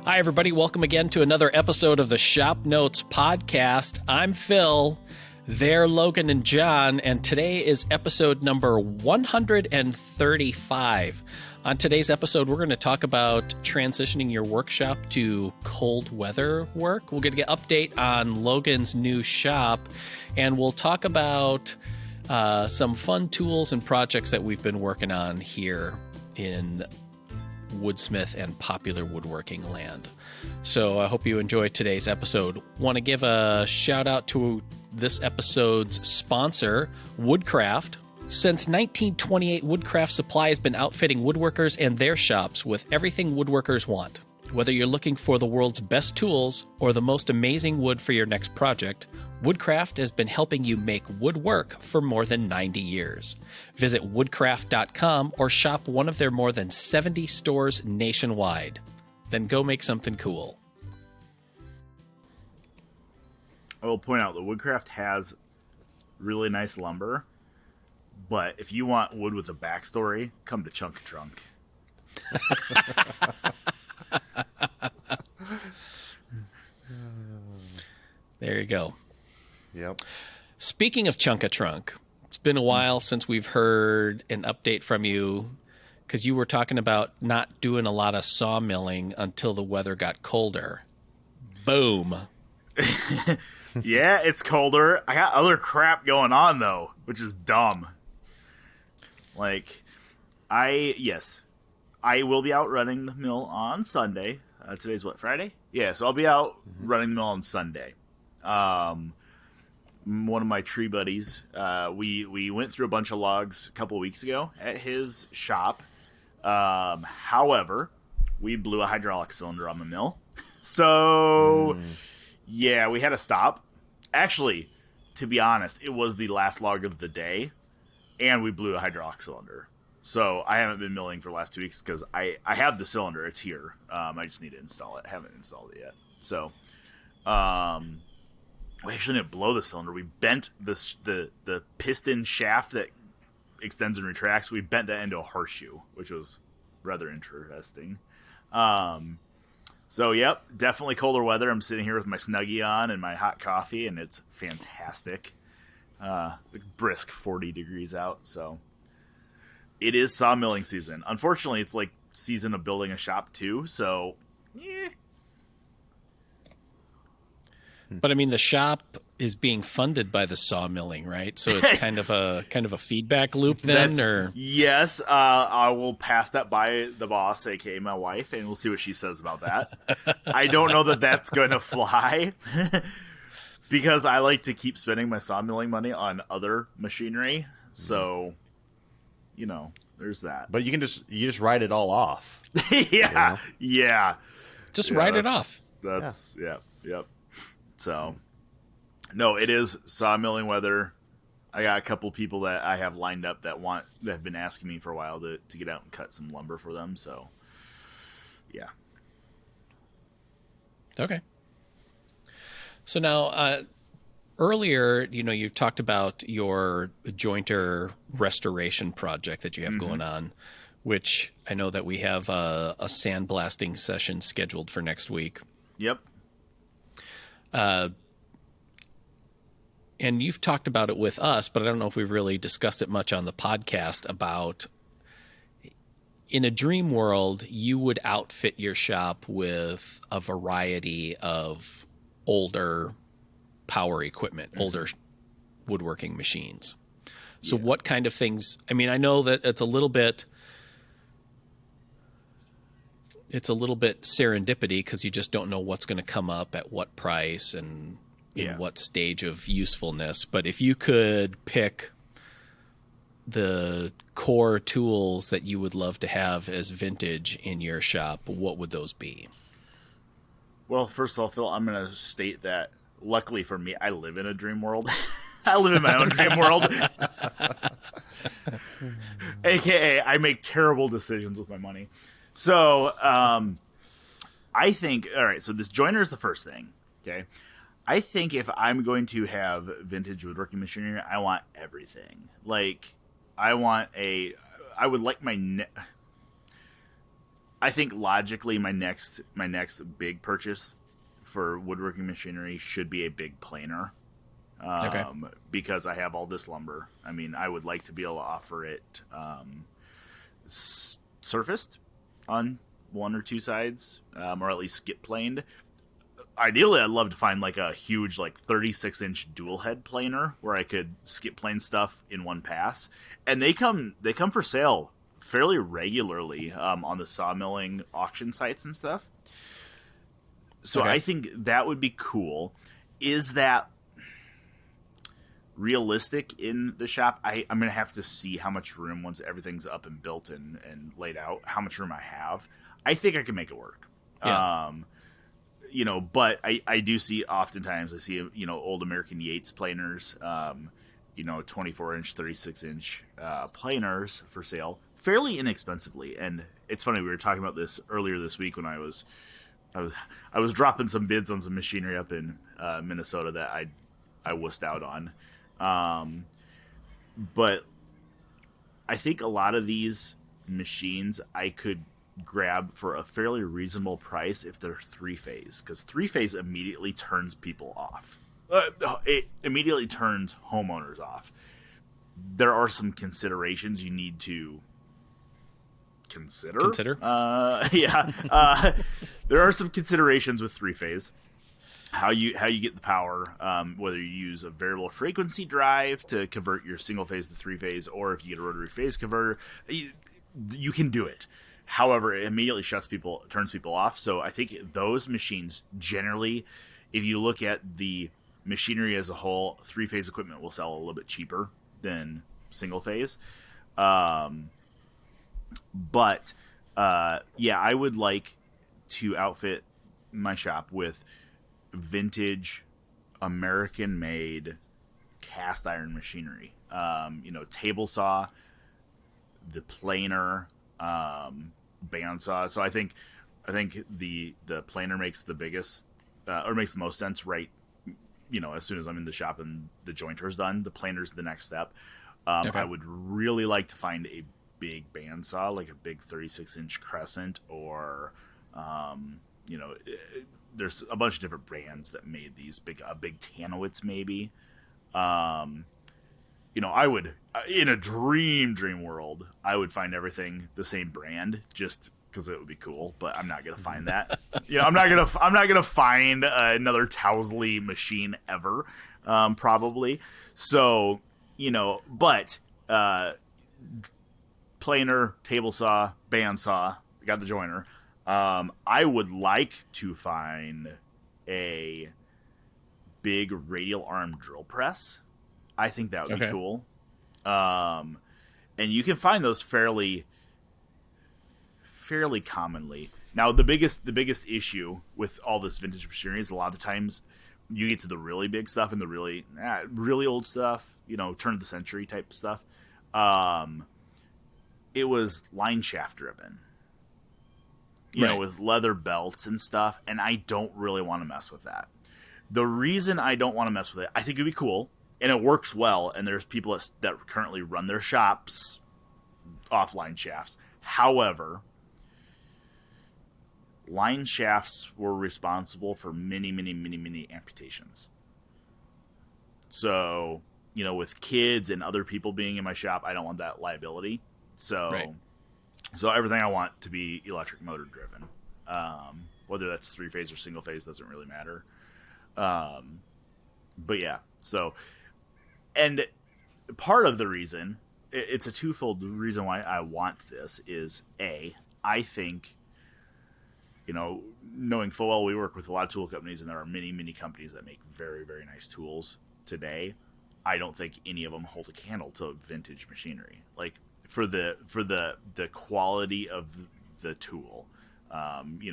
Hi, everybody. Welcome again to another episode of the ShopNotes Podcast. I'm Phil. They're Logan and John, and today is episode number 135. On today's episode, we're going to talk about transitioning your workshop to cold weather work. We'll get an update on Logan's new shop, and we'll talk about some fun tools and projects that we've been working on here in Woodsmith and popular woodworking land. So I hope you enjoyed today's episode. Want to give a shout out to this episode's sponsor, Woodcraft. Since 1928, Woodcraft Supply has been outfitting woodworkers and their shops with everything woodworkers want. Whether you're looking for the world's best tools or the most amazing wood for your next project, Woodcraft has been helping you make wood work for more than 90 years. Visit woodcraft.com or shop one of their more than 70 stores nationwide. Then go make something cool. I will point out that Woodcraft has really nice lumber, but if you want wood with a backstory, come to Chunk Trunk. There you go. Yep. Speaking of Chunk-a-Trunk, it's been a while since we've heard an update from you because you were talking about not doing a lot of sawmilling until the weather got colder. Boom. Yeah, it's colder. I got other crap going on, though, which is dumb. Like, I will be out running the mill on Sunday. Today's what, Friday? Yeah, so I'll be out running the mill on Sunday. One of my tree buddies, we went through a bunch of logs a couple of weeks ago at his shop. However, we blew a hydraulic cylinder on the mill. So, yeah, we had to stop. Actually, to be honest, it was the last log of the day, and we blew a hydraulic cylinder. So I haven't been milling for the last 2 weeks because I have the cylinder. It's here. I just need to install it. I haven't installed it yet. So, we actually didn't blow the cylinder. We bent the piston shaft that extends and retracts. We bent that into a horseshoe, which was rather interesting. So, yep, definitely colder weather. I'm sitting here with my Snuggie on and my hot coffee, and it's fantastic. Brisk 40 degrees out, so it is sawmilling season. Unfortunately, it's like season of building a shop too, so yeah. But I mean, the shop is being funded by the sawmilling, right? So it's kind of a feedback loop then, or yes. I will pass that by the boss, aka my wife, and we'll see what she says about that. I don't know that that's going to fly because I like to keep spending my sawmilling money on other machinery. So, you know, there's that. But you just write it all off. Yeah, yeah. Just write it off. That's yep. So, no, it is sawmilling weather. I got a couple people that I have lined up that have been asking me for a while to get out and cut some lumber for them. So, yeah. Okay. So now, earlier, you talked about your jointer restoration project that you have going on, which I know that we have a sandblasting session scheduled for next week. Yep. And you've talked about it with us, but I don't know if we've really discussed it much on the podcast about, in a dream world, you would outfit your shop with a variety of older power equipment, older woodworking machines. So what kind of things, I mean, I know that it's a little bit serendipity because you just don't know what's going to come up at what price and in what stage of usefulness. But if you could pick the core tools that you would love to have as vintage in your shop, what would those be? Well, first of all, Phil, I'm going to state that luckily for me, I live in a dream world. I live in my own dream world. AKA, I make terrible decisions with my money. So, I think, all right, so this joiner is the first thing, okay? I think if I'm going to have vintage woodworking machinery, I want everything. Like, I would like my... I think logically my next big purchase for woodworking machinery should be a big planer. Okay. Because I have all this lumber. I mean, I would like to be able to offer it surfaced on one or two sides, or at least skip planed. Ideally, I'd love to find like a huge, like 36-inch dual head planer where I could skip plane stuff in one pass. And they come for sale fairly regularly on the sawmilling auction sites and stuff. So Okay. I think that would be cool. Is that realistic in the shop? I'm going to have to see how much room, once everything's up and built and laid out, how much room I have. I think I can make it work. Yeah. But I do see oftentimes, I see, old American Yates planers, 24-inch, 36-inch planers for sale fairly inexpensively. And it's funny, we were talking about this earlier this week when I was dropping some bids on some machinery up in Minnesota that I wussed out on. But I think a lot of these machines I could grab for a fairly reasonable price if they're three-phase, because three-phase immediately turns people off. It immediately turns homeowners off. There are some considerations you need to consider. There are some considerations with three-phase. How you get the power, whether you use a variable frequency drive to convert your single phase to three phase, or if you get a rotary phase converter, you can do it. However, it immediately turns people off. So I think those machines generally, if you look at the machinery as a whole, three phase equipment will sell a little bit cheaper than single phase. I would like to outfit my shop with vintage American-made cast iron machinery. Table saw, the planer, bandsaw. So I think the planer makes the biggest or makes the most sense, right? As soon as I'm in the shop and the jointer's done, the planer's the next step. Okay. I would really like to find a big bandsaw, like a big 36-inch Crescent, or there's a bunch of different brands that made these big Tanowitz maybe. I would, in a dream world, I would find everything the same brand just because it would be cool, but I'm not going to find that. I'm not going to find another Towsley machine ever, probably. So, but planer, table saw, bandsaw, got the joiner. I would like to find a big radial arm drill press. I think that would be cool. And you can find those fairly commonly. Now, the biggest issue with all this vintage machinery is a lot of the times you get to the really big stuff and the really old stuff, turn of the century type stuff. It was line shaft driven. With leather belts and stuff, and I don't really want to mess with that. The reason I don't want to mess with it, I think it'd be cool, and it works well, and there's people that currently run their shops off line shafts. However, line shafts were responsible for many amputations. So, with kids and other people being in my shop, I don't want that liability. So everything I want to be electric motor driven, whether that's three phase or single phase doesn't really matter. And part of the reason, it's a twofold reason why I want this is I think, knowing full well we work with a lot of tool companies and there are many companies that make very, very nice tools today. I don't think any of them hold a candle to vintage machinery. Like, for the quality of the tool, you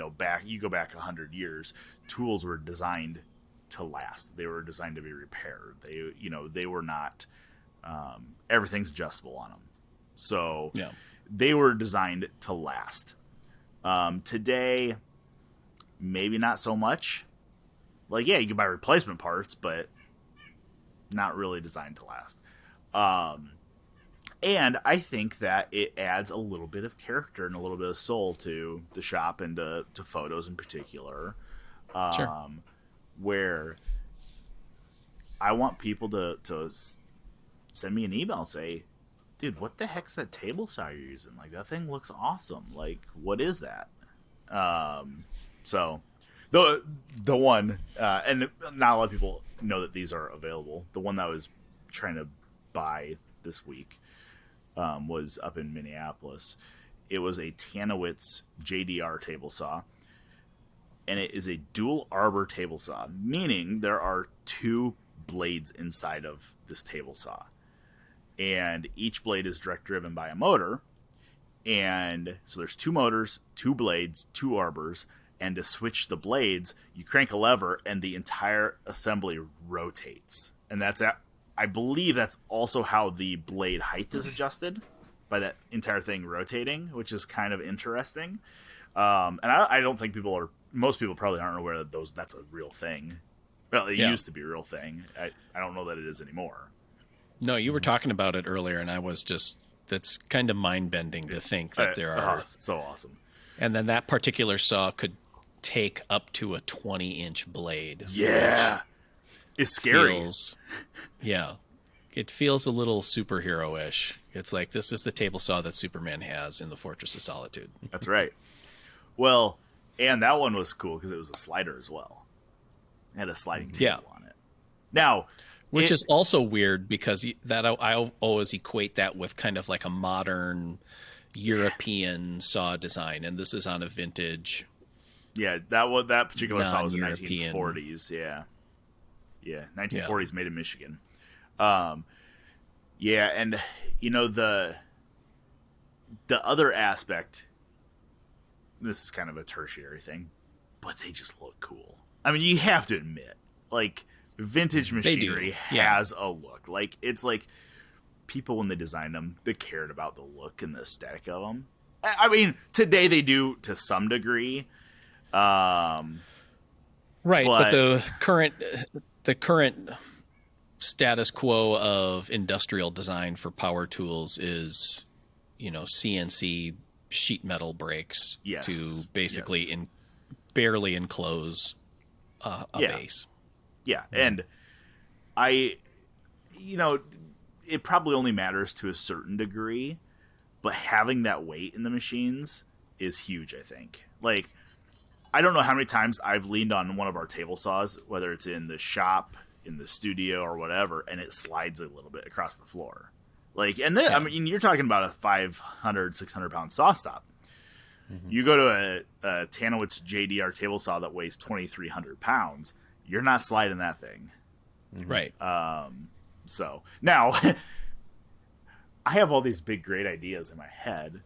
go back 100 years, tools were designed to last. They were designed to be repaired. They were not. Everything's adjustable on them, so they were designed to last. Today, maybe not so much. Like, you can buy replacement parts, but not really designed to last. And I think that it adds a little bit of character and a little bit of soul to the shop and to photos in particular. Sure. Where I want people to send me an email and say, dude, what the heck's that table saw you're using? Like, that thing looks awesome. Like, what is that? So the one, and not a lot of people know that these are available. The one that I was trying to buy this week was up in Minneapolis. It was a Tanowitz JDR table saw, and it is a dual arbor table saw, meaning there are 2 blades inside of this table saw, and each blade is direct driven by a motor. And so there's 2 motors, 2 blades, 2 arbors, and to switch the blades, you crank a lever and the entire assembly rotates. And I believe that's also how the blade height is adjusted, by that entire thing rotating, which is kind of interesting. And I don't think most people probably aren't aware that that's a real thing. Well, it used to be a real thing. I don't know that it is anymore. No, you were talking about it earlier, and I was just, that's kind of mind-bending to think that there are. So awesome. And then that particular saw could take up to a 20-inch blade. Yeah. It's scary. It feels a little superhero-ish. It's like, this is the table saw that Superman has in the Fortress of Solitude. That's right. Well, and that one was cool because it was a slider as well. It had a sliding table on it. Now, which is also weird because I always equate that with kind of like a modern European saw design, and this is on a vintage. Yeah, that particular saw was in 1940s. Yeah, 1940s, made in Michigan. And you know the other aspect. This is kind of a tertiary thing, but they just look cool. I mean, you have to admit, like, vintage machinery has a look. Like, it's like people, when they designed them, they cared about the look and the aesthetic of them. I mean, today they do to some degree. Right, but the current status quo of industrial design for power tools is, CNC sheet metal brakes to basically barely enclose a base. Yeah, and it probably only matters to a certain degree, but having that weight in the machines is huge, I think. Like, I don't know how many times I've leaned on one of our table saws, whether it's in the shop, in the studio, or whatever, and it slides a little bit across the floor. Like, and then, I mean, you're talking about a 500, 600-pound saw stop. Mm-hmm. You go to a Tanowitz JDR table saw that weighs 2,300 pounds, you're not sliding that thing. Mm-hmm. Right. So, now, I have all these big, great ideas in my head,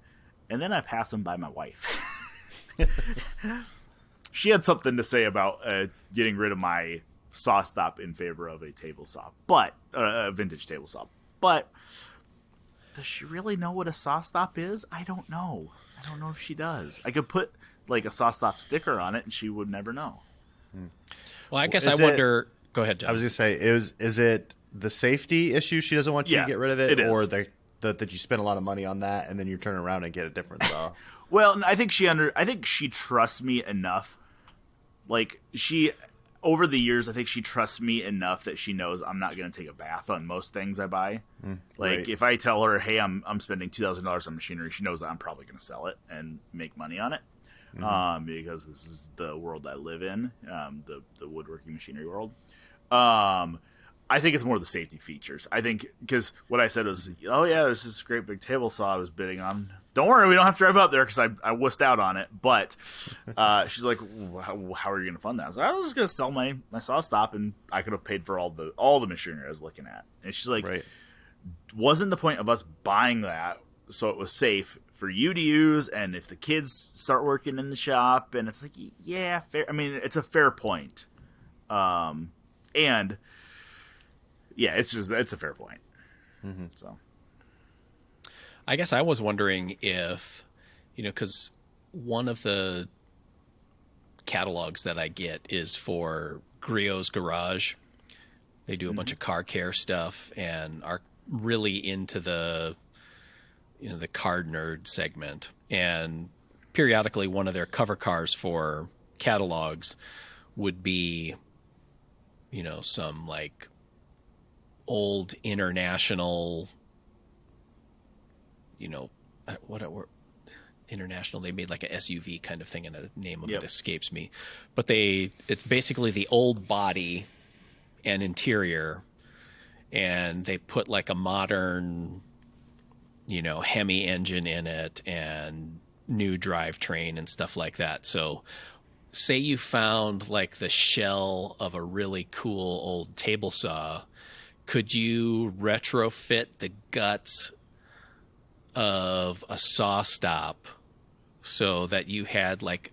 and then I pass them by my wife. She had something to say about getting rid of my saw stop in favor of a table saw, but a vintage table saw. But does she really know what a saw stop is? I don't know. I don't know if she does. I could put like a saw stop sticker on it, and she would never know. Well, I guess I wonder. Go ahead, John. I was going to say, is it the safety issue she doesn't want you to get rid of it, or that you spend a lot of money on that and then you turn around and get a different saw? Well, I think she trusts me enough. Like, over the years, I think she trusts me enough that she knows I'm not going to take a bath on most things I buy. If I tell her, hey, I'm spending $2,000 on machinery, she knows that I'm probably going to sell it and make money on it. Because this is the world I live in, the woodworking machinery world. I think it's more the safety features. I think because what I said was, oh yeah, there's this great big table saw I was bidding on. Don't worry, we don't have to drive up there because I wussed out on it. But she's like, how are you going to fund that? I was just going to sell my saw stop, and I could have paid for all the machinery I was looking at. And she's like, wasn't the point of us buying that so it was safe for you to use, and if the kids start working in the shop? And it's like, yeah, fair. I mean, it's a fair point. And yeah, it's a fair point. Mm-hmm. So I guess I was wondering if, because one of the catalogs that I get is for Griot's Garage. They do a bunch of car care stuff and are really into the the card nerd segment, and periodically one of their cover cars for catalogs would be, some like old International, International, they made like a SUV kind of thing, and the name of it escapes me. But it's basically the old body and interior, and they put like a modern, Hemi engine in it and new drivetrain and stuff like that. So say you found like the shell of a really cool old table saw, could you retrofit the guts of a saw stop so that you had like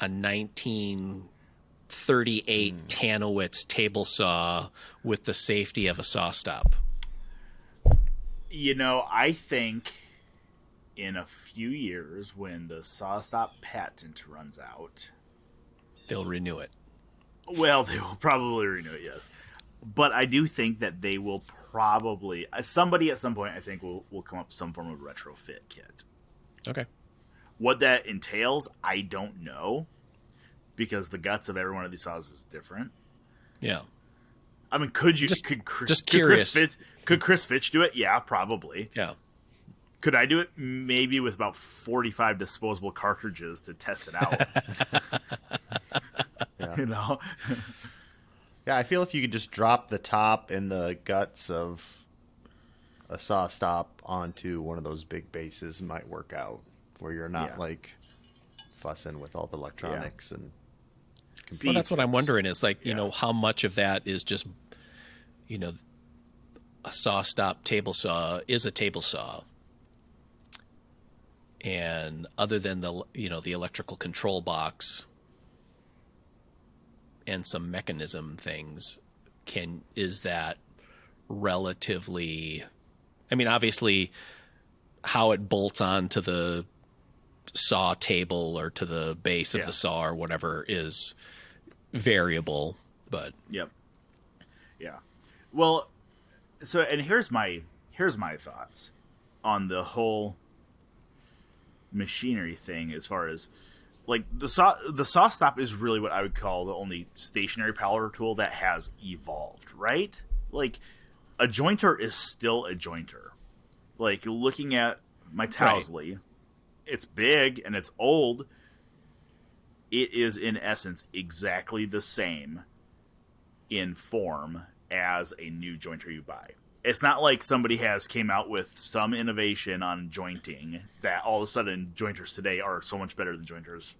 a 1938 Tanowitz table saw with the safety of a saw stop? I think in a few years, when the saw stop patent runs out, they'll renew it. Well, they will probably renew it, yes. But I do think that they will probably, somebody at some point, I think, will come up with some form of retrofit kit. Okay. What that entails, I don't know, because the guts of every one of these saws is different. Yeah. I mean, could curious. Could Chris Fitch do it? Yeah, probably. Yeah. Could I do it? Maybe with about 45 disposable cartridges to test it out. Yeah. Yeah, I feel if you could just drop the top and the guts of a saw stop onto one of those big bases, it might work out, where you're not like fussing with all the electronics and. Well, that's what I'm wondering is like, how much of that is just, a saw stop table saw is a table saw. And other than the electrical control box and some mechanism things, is that relatively, I mean, obviously how it bolts onto the saw table or to the base of the saw or whatever is variable, but yeah. Well, so, and here's my thoughts on the whole machinery thing, as far as like the saw stop is really what I would call the only stationary power tool that has evolved, right? Like a jointer is still a jointer. Like looking at my Towsley, it's big and it's old. It is in essence exactly the same in form as a new jointer you buy. It's not like somebody came out with some innovation on jointing that all of a sudden jointers today are so much better than jointers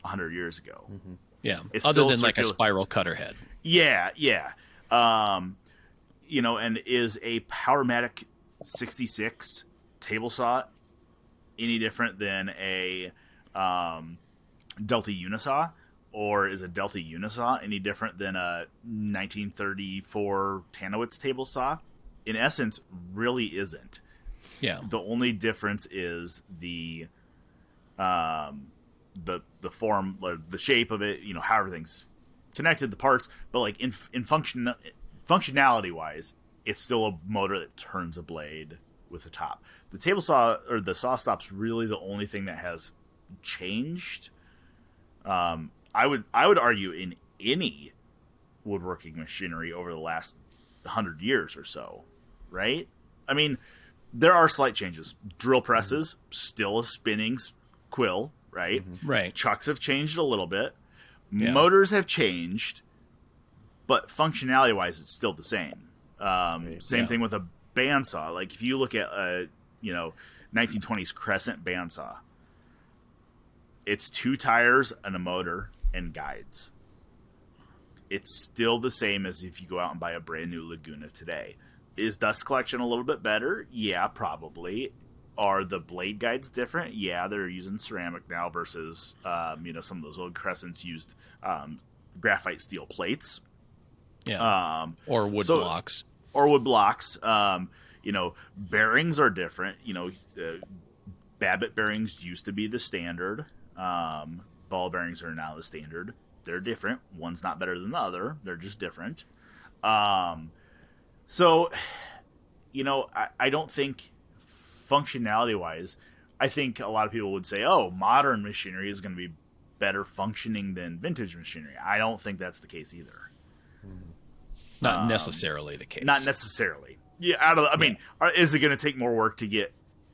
100 years ago. Mm-hmm. Yeah, it's other than like a spiral cutter head. Yeah. And is a Powermatic 66 table saw any different than a Delta Unisaw? Or is a Delta Unisaw any different than a 1934 Tanowitz table saw? In essence, really isn't. Yeah. The only difference is the form, the shape of it. How everything's connected, the parts. But like in functionality wise, it's still a motor that turns a blade with a top. The table saw or the saw stop's really the only thing that has changed. I would argue in any woodworking machinery over the last 100 years or so, right? I mean, there are slight changes. Drill presses, still a spinning quill, right? Mm-hmm. Right. Chucks have changed a little bit. Yeah. Motors have changed, but functionality-wise, it's still the same. Same thing with a bandsaw. Like, if you look at a, 1920s Crescent bandsaw, it's 2 tires and a motor and guides. It's still the same as if you go out and buy a brand new Laguna today. Is dust collection a little bit better? Yeah, probably. Are the blade guides different? Yeah, they're using ceramic now versus, some of those old Crescents used graphite steel plates. Yeah. Or wood blocks. Or wood blocks. Bearings are different. Babbitt bearings used to be the standard. Ball bearings are now the standard. They're different. One's not better than the other. They're just different. I don't think functionality wise, I think a lot of people would say, oh, modern machinery is going to be better functioning than vintage machinery. I don't think that's the case either. Not necessarily the case. Not necessarily. Yeah, is it going to take more work to get,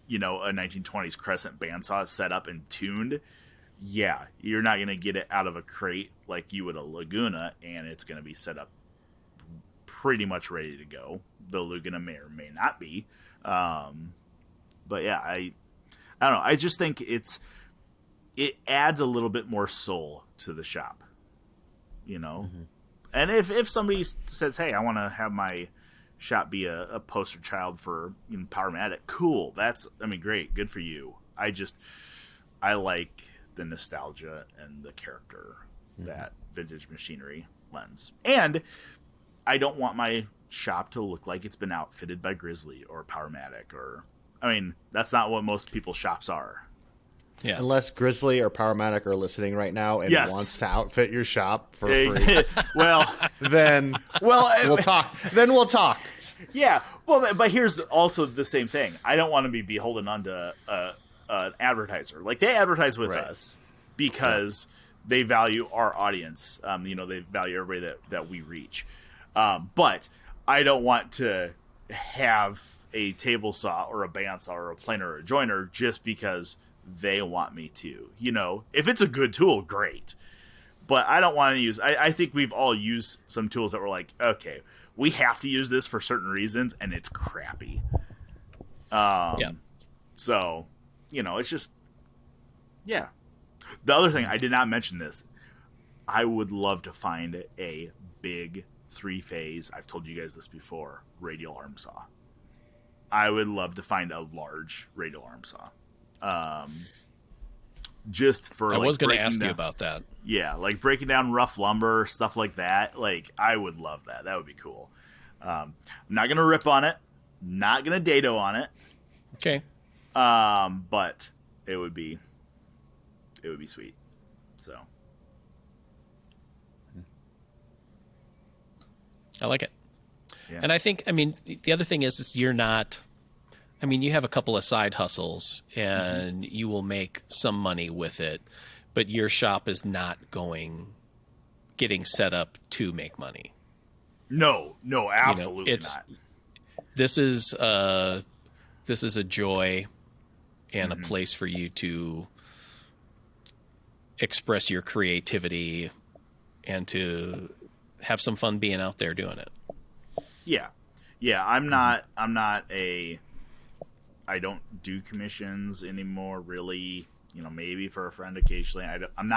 a 1920s Crescent bandsaw set up and tuned? Yeah, you're not going to get it out of a crate like you would a Laguna, and it's going to be set up pretty much ready to go. The Laguna may or may not be. But yeah, I don't know. I just think it adds a little bit more soul to the shop, And if somebody says, hey, I want to have my shop be a poster child for Powermatic, cool. That's, great. Good for you. I like the nostalgia and the character that vintage machinery lends. And I don't want my shop to look like it's been outfitted by Grizzly or Powermatic that's not what most people's shops are. Yeah. Unless Grizzly or Powermatic are listening right now and wants to outfit your shop for free. then we'll talk. Then we'll talk. Yeah. Well, but here's also the same thing. I don't want to be beholden onto an advertiser. Like, they advertise with us because they value our audience. They value everybody that we reach. But I don't want to have a table saw or a bandsaw or a planer or a joiner just because they want me to. If it's a good tool, great. But I don't want to use... I think we've all used some tools that were like, okay, we have to use this for certain reasons, and it's crappy. So, it's just... Yeah. The other thing, I did not mention this. I would love to find a big 3-phase, I've told you guys this before, radial arm saw. I would love to find a large radial arm saw. Just for I was going to ask you about that. Yeah, like breaking down rough lumber, stuff like that. Like, I would love that. That would be cool. I'm not going to rip on it. Not going to dado on it. Okay. But it would be sweet. So I like it. Yeah. And I think, the other thing is you're not, you have a couple of side hustles and you will make some money with it, but your shop is not getting set up to make money. No, absolutely not. This is a joy and a place for you to express your creativity and to have some fun being out there doing it. Yeah. I'm not I don't do commissions anymore, really. Maybe for a friend occasionally. I'm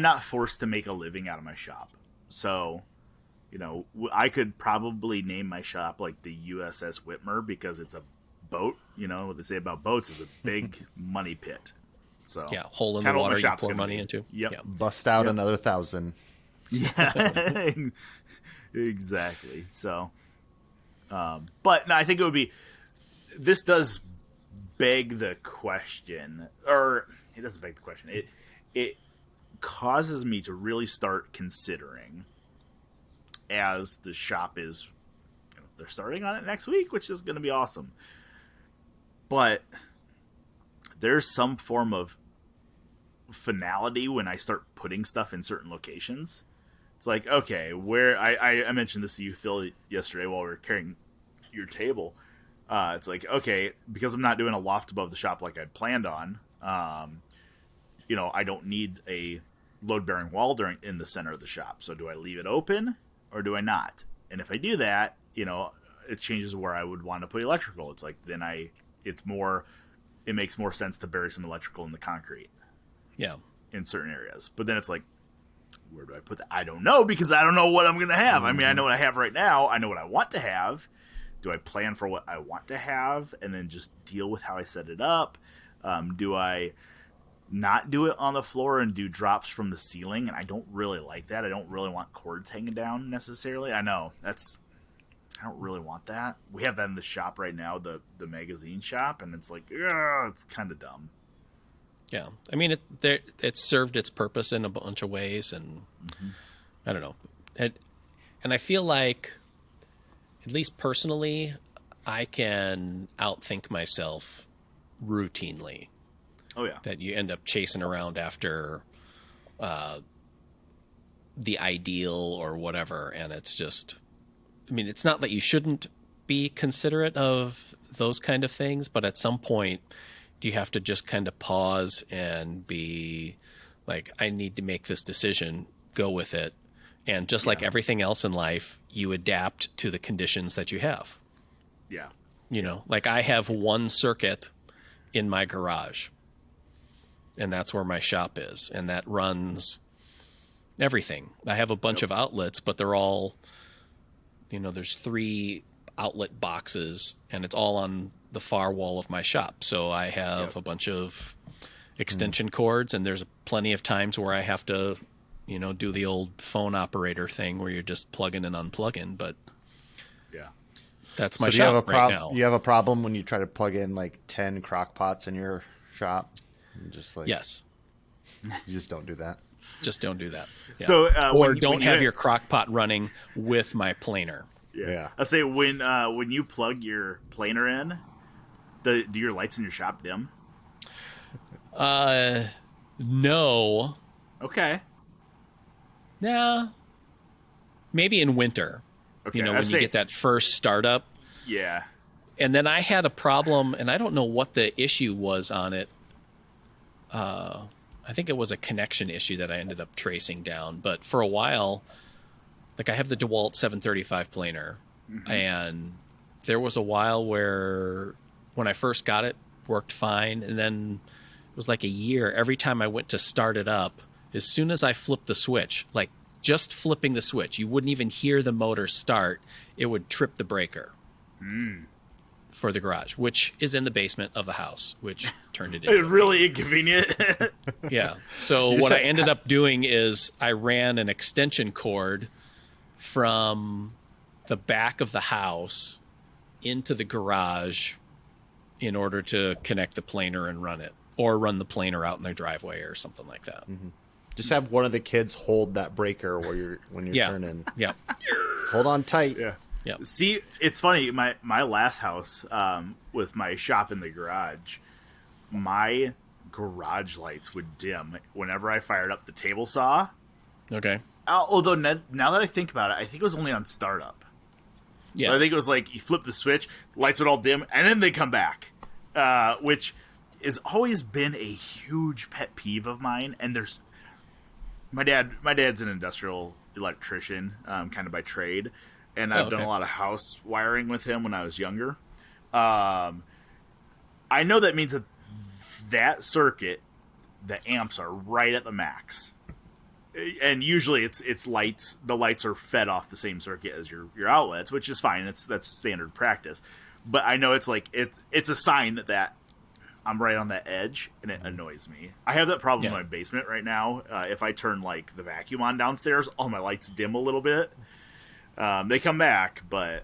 not forced to make a living out of my shop. So, I could probably name my shop like the USS Whitmer because it's a boat. What they say about boats is a big money pit. So yeah, hole in the water you pour money into. Yep. Yeah. Bust out another 1,000. Yeah, exactly. So, but no, I think it would be. This does beg the question, or it doesn't beg the question. It causes me to really start considering, as the shop is, they're starting on it next week, which is going to be awesome. But there's some form of finality when I start putting stuff in certain locations. It's like, okay, where I mentioned this to you, Phil, yesterday while we were carrying your table. It's like, okay, because I'm not doing a loft above the shop like I'd planned on, I don't need a load-bearing wall in the center of the shop. So do I leave it open or do I not? And if I do that, it changes where I would want to put electrical. It's like, then it makes more sense to bury some electrical in the concrete. Yeah. In certain areas. But then it's like, where do I put that? I don't know, because I don't know what I'm going to have. I know what I have right now. I know what I want to have. Do I plan for what I want to have and then just deal with how I set it up? Do I not do it on the floor and do drops from the ceiling? And I don't really like that. I don't really want cords hanging down necessarily. I know I don't really want that. We have that in the shop right now, the magazine shop, and it's like, it's kind of dumb. Yeah, it served its purpose in a bunch of ways, and I don't know, and I feel like, at least personally, I can outthink myself routinely. Oh yeah. That you end up chasing around after the ideal or whatever, and it's just, I mean, it's not that you shouldn't be considerate of those kind of things, but at some point you have to just kind of pause and be like, I need to make this decision, go with it. And just like everything else in life, you adapt to the conditions that you have. Yeah. You know, like I have one circuit in my garage, and that's where my shop is, and that runs everything. I have a bunch of outlets, but they're all, you know, there's 3 outlet boxes, and it's all on the far wall of my shop. So I have a bunch of extension cords, and there's plenty of times where I have to, you know, do the old phone operator thing where you're just plugging and unplugging. But that's my shop right now. You have a problem when you try to plug in like 10 crock pots in your shop? Just like, yes. You just don't do that. Just don't do that. Yeah. So, or don't have your crock pot running with my planer. Yeah. I say when you plug your planer in, do your lights in your shop dim? No. Okay. Yeah. Maybe in winter. Okay. You know, when you get that first startup. Yeah. And then I had a problem, and I don't know what the issue was on it. I think it was a connection issue that I ended up tracing down. But for a while, like I have the DeWalt 735 planer, and there was a while where when I first got it, worked fine, and then it was like a year. Every time I went to start it up, as soon as I flipped the switch, like just flipping the switch, you wouldn't even hear the motor start. It would trip the breaker for the garage, which is in the basement of the house, which turned it into It's really inconvenient. Yeah. So what I ended up doing is I ran an extension cord from the back of the house into the garage in order to connect the planer and run it, or run the planer out in their driveway or something like that. Just have one of the kids hold that breaker when you're turning. Yeah. Just hold on tight. Yeah. Yeah. See, it's funny. My last house, with my shop in the garage, my garage lights would dim whenever I fired up the table saw. Okay. Although now that I think about it, I think it was only on startup. Yeah. I think it was like you flip the switch, lights would all dim, and then they come back, which has always been a huge pet peeve of mine. And there's my dad's an industrial electrician, kind of by trade, and I've done a lot of house wiring with him when I was younger. I know that means that circuit, the amps are right at the max. And usually it's lights. The lights are fed off the same circuit as your outlets, which is fine. That's standard practice. But I know it's like it's a sign that I'm right on that edge, and it annoys me. I have that problem in my basement right now. If I turn like the vacuum on downstairs, all my lights dim a little bit. They come back, but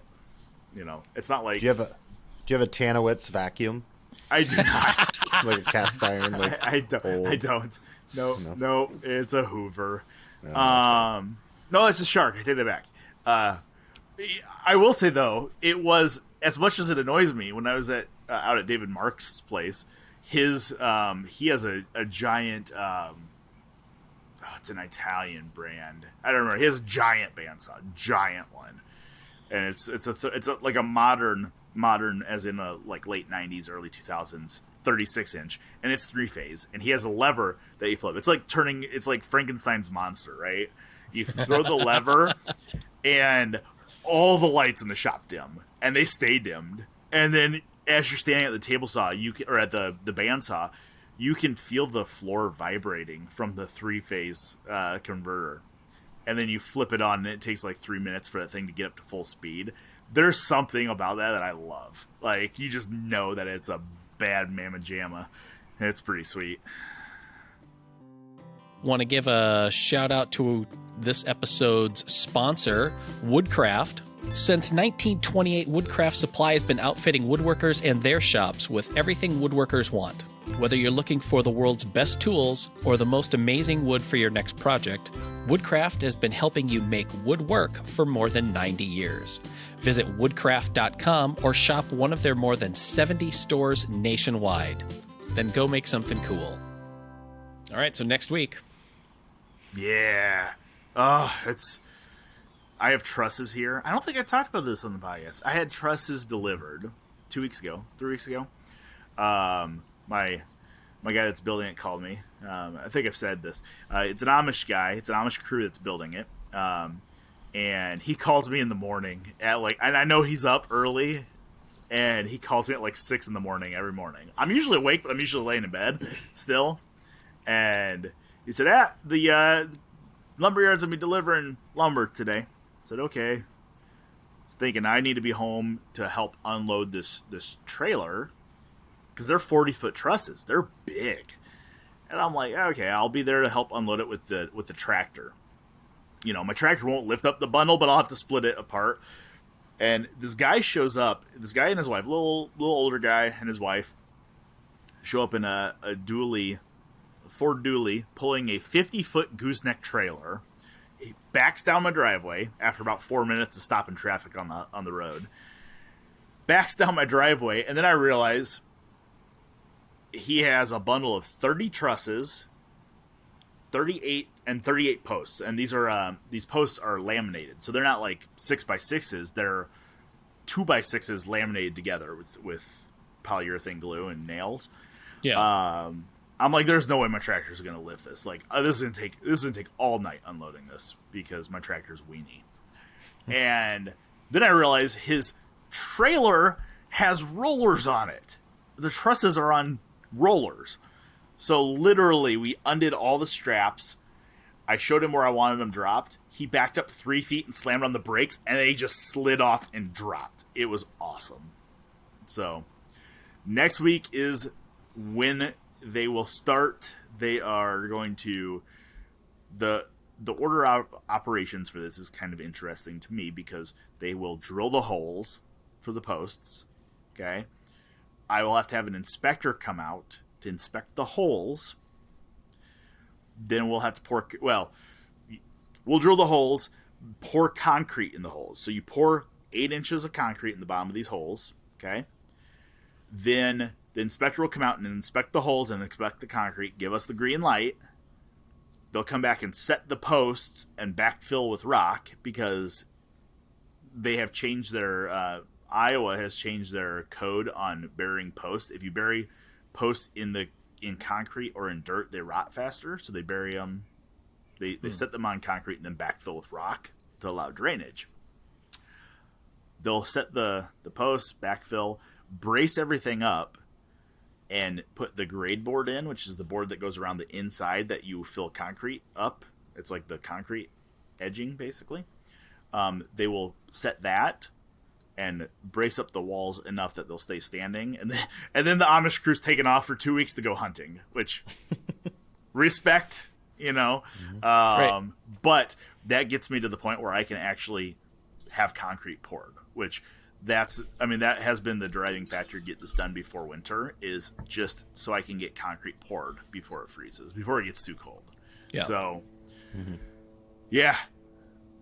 you know it's not like. Do you have a Tanowitz vacuum? I do not. Like a cast iron. Like I don't. old. I don't. No, it's a Hoover. Okay. No, it's a Shark. I take that back. I will say though, it was as much as it annoys me when I was out at David Mark's place. He has a giant. It's an Italian brand. I don't remember. He has a giant bandsaw, giant one, and it's like a modern as in a like late 90s, early 2000s. 36-inch, and it's 3-phase, and he has a lever that you flip. It's like Frankenstein's monster, right? You throw the lever, and all the lights in the shop dim, and they stay dimmed. And then as you're standing at the table saw, or at the bandsaw, you can feel the floor vibrating from the 3-phase converter. And then you flip it on, and it takes like 3 minutes for that thing to get up to full speed. There's something about that I love. Like, you just know that it's a bad mamma jamma. It's pretty sweet. Want to give a shout out to this episode's sponsor, Woodcraft. Since 1928, Woodcraft Supply has been outfitting woodworkers and their shops with everything woodworkers want. Whether you're looking for the world's best tools or the most amazing wood for your next project, Woodcraft has been helping you make wood work for more than 90 years. Visit woodcraft.com or shop one of their more than 70 stores nationwide. Then go make something cool. All right, so next week. Yeah. Oh, I have trusses here. I don't think I talked about this on the podcast. I had trusses delivered 3 weeks ago. My guy that's building it called me. I think I've said this. It's an Amish guy. It's an Amish crew that's building it. And he calls me in the morning at and I know he's up early, and he calls me at 6 in the morning every morning. I'm usually awake, but I'm usually laying in bed still. And he said, the lumberyard's gonna be delivering lumber today. I said, okay. I was thinking I need to be home to help unload this trailer, because they're 40-foot trusses. They're big. And I'm like, okay, I'll be there to help unload it with the tractor. You know, my tractor won't lift up the bundle, but I'll have to split it apart. And this guy shows up. This guy and his wife, little older guy and his wife, show up in a Ford dually, pulling a 50-foot gooseneck trailer. He backs down my driveway after about 4 minutes of stopping traffic on the road. Backs down my driveway, and then I realize he has a bundle of 30 trusses, 38 posts, and these posts are laminated, so they're not 6x6s. They're 2x6s laminated together with polyurethane glue and nails. Yeah. I'm like, there's no way my tractor's gonna lift this. This is gonna take all night unloading this because my tractor's weenie. And then I realize his trailer has rollers on it. The trusses are on rollers. So literally, we undid all the straps. I showed him where I wanted them dropped. He backed up 3 feet and slammed on the brakes, and they just slid off and dropped. It was awesome. So next week is when they will start. They are going to the order operations for this is kind of interesting to me, because they will drill the holes for the posts. Okay, I will have to have an inspector come out to inspect the holes. Then we'll have to we'll drill the holes, pour concrete in the holes. So you pour 8 inches of concrete in the bottom of these holes. Okay, then the inspector will come out and inspect the holes and inspect the concrete, give us the green light. They'll come back and set the posts and backfill with rock, because they have changed their Iowa has changed their code on burying posts. If you bury posts in concrete or in dirt, they rot faster, so they bury them. They set them on concrete and then backfill with rock to allow drainage. They'll set the posts, backfill, brace everything up, and put the grade board in, which is the board that goes around the inside that you fill concrete up. It's like the concrete edging, basically. They will set that and brace up the walls enough that they'll stay standing. And then the Amish crew's taken off for 2 weeks to go hunting, which respect, Right. But that gets me to the point where I can actually have concrete poured, which that has been the driving factor to get this done before winter, is just so I can get concrete poured before it freezes, before it gets too cold. Yeah. So, yeah,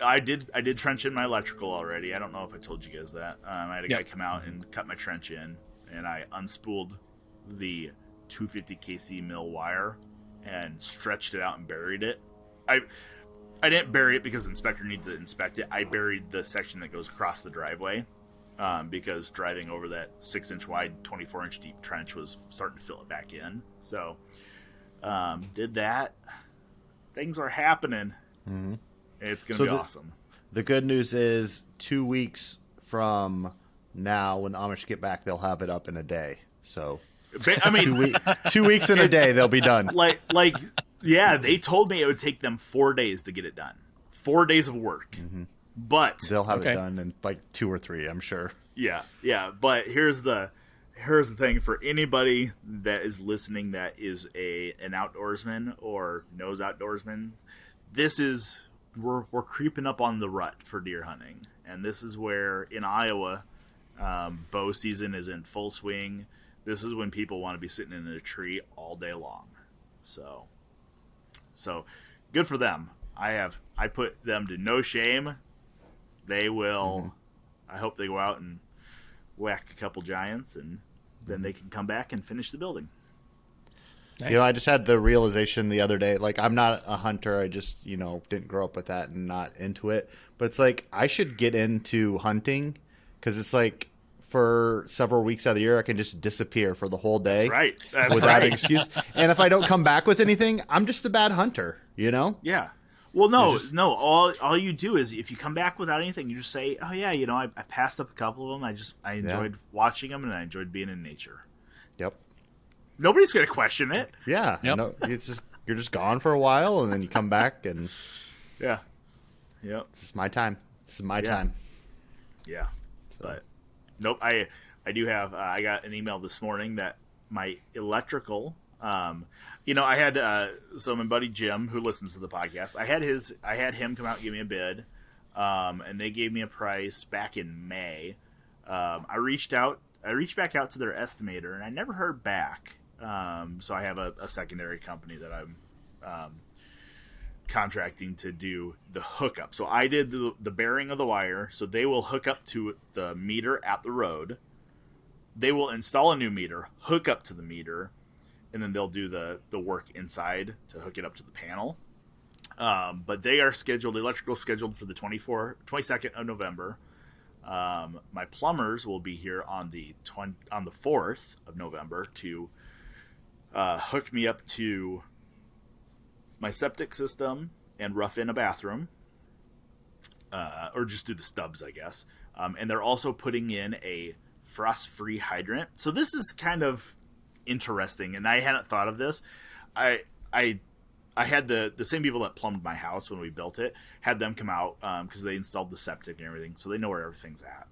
I did trench in my electrical already. I don't know if I told you guys that. I had a guy come out and cut my trench in, and I unspooled the 250 kc mil wire and stretched it out and buried it. I didn't bury it because the inspector needs to inspect it. I buried the section that goes across the driveway, because driving over that 6-inch wide, 24-inch deep trench was starting to fill it back in. So, did that. Things are happening. Mm-hmm. It's going to be awesome. The good news is 2 weeks from now, when the Amish get back, they'll have it up in a day. So, 2 weeks in a day, they'll be done. Yeah, they told me it would take them 4 days to get it done. 4 days of work. Mm-hmm. But they'll have it done in 2 or 3, I'm sure. Yeah. But here's the thing for anybody that is listening that is an outdoorsman or knows outdoorsmen. This is we're creeping up on the rut for deer hunting, and this is where in Iowa, bow season is in full swing. this is when people want to be sitting in a tree all day long. So good for them. I put them to no shame. They will. I hope they go out and whack a couple giants, and then they can come back and finish the building. Nice. You know, I just had the realization the other day, like, I'm not a hunter. I just, didn't grow up with that and not into it. But it's like, I should get into hunting, because it's like, for several weeks out of the year, I can just disappear for the whole day. That's right. That's without right. an excuse. And if I don't come back with anything, I'm just a bad hunter, Yeah. Well, no. All you do is, if you come back without anything, you just say, "Oh yeah, I passed up a couple of them. I enjoyed watching them, and I enjoyed being in nature." Yep. Nobody's gonna question it. Yeah. Yep. No, you're just gone for a while, and then you come back, and Yeah. Yep. this is my time. This is my time. Yeah. But nope. I do have. I got an email this morning that my electrical. I had so my buddy Jim, who listens to the podcast, I had him come out and give me a bid, and they gave me a price back in May. I reached back out to their estimator, and I never heard back. So I have a secondary company that I'm contracting to do the hookup. So I did the bearing of the wire, so they will hook up to the meter at the road. They will install a new meter, hook up to the meter, and then they'll do the work inside to hook it up to the panel. But they are electrical scheduled for the 22nd of November. My plumbers will be here on the 4th of November to hook me up to my septic system and rough in a bathroom, or just do the stubs, I guess. And they're also putting in a frost-free hydrant. So this is kind of interesting, and I hadn't thought of this. I had the same people that plumbed my house when we built it, had them come out because they installed the septic and everything, so they know where everything's at.